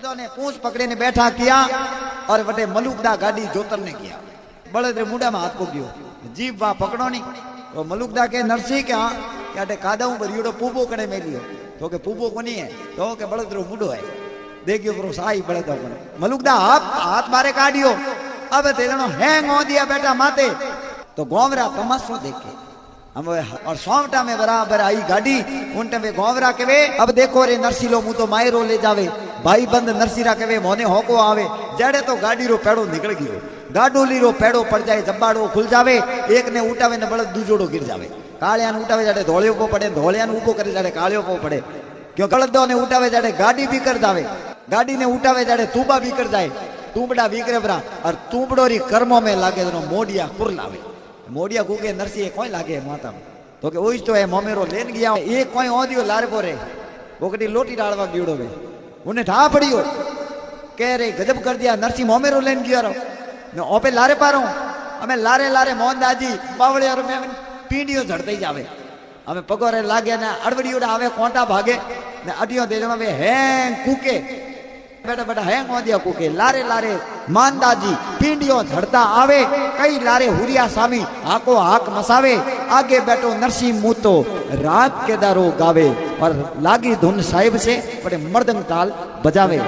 बलदों ने पूंछ पकड़े ने बैठा किया और वटे मलुकदा गाड़ी जोतरने किया। बलद रे मुंडा में हाथ को गयो, जीप वहां पकड़ो नहीं। तो मलुकदा के नरसी के हाँ क्या कादऊ भरियोड़ो पूबो कड़े मेलियो। तो के पूबो कोनी है, तो के बलद रो मुंडो है। देखियो प्रो साई बलद अपन मलुकदा हाथ मारे काढ़ियो। अब तेजनो हैंग हो दिया बेटा माते। तो गोवरा तमाशो देखे हम और सौंवटा में बराबर आई गाड़ी उनटे में गोवरा के वे अब देखो रे नरसीलो मुँह तो मायरो ले जावे। भाई बंद नरसीरा के वे मोने होको आवे। जड़े तो गाड़ी रो पेड़ो निकल गयो। गाडोली रो पेड़ो पड़ जाए, जब्बाड़ो खुल जावे। एक ने उठावे ने बलद दूजोड़ो गिर जावे। कालियान उठावे जाड़े धोलियो को पड़े, धोलियान ऊभो करे जाड़े कालियो को पड़े। क्यों बलदो ने उठावे जाड़े गाड़ी भी कर जावे, गाड़ी ने उठावे जाड़े तूबा भी कर जाए। तूबड़ा बीकरे बरा और तूबड़ो री कर्मों में लागे तो मोडिया कुर लावे। मोडिया कूके नरसी कोई लागे माता में तो के ओइस तो है मोमेरो लेन गया। एक कोई ओदियो लारे पोरे ओकटी लोटी डालवा गीड़ो में उन्हें ढा पड़ियो कह रे गजब कर दिया नरसी मोमेरो लेन गया रो मैं ओपे लारे पारो हमें लारे लारे मोहन दाजी बावड़े और मैं पीढ़ियों झड़ते ही जावे। हमें पगोरे लागे ना अड़वड़ियों आवे कोंटा भागे ने अडियो दे में हैंग कूके बेटा बेटा हैंग हो दिया कूके लारे लारे मानदाजी पींडियों झड़ता आवे। कई लारे हुरिया सामी हाको हाक मसावे। आगे बैठो नरसी मूतो राग के दारो गावे और लागी धुन साहिब से बड़े मर्दंग ताल बजावे।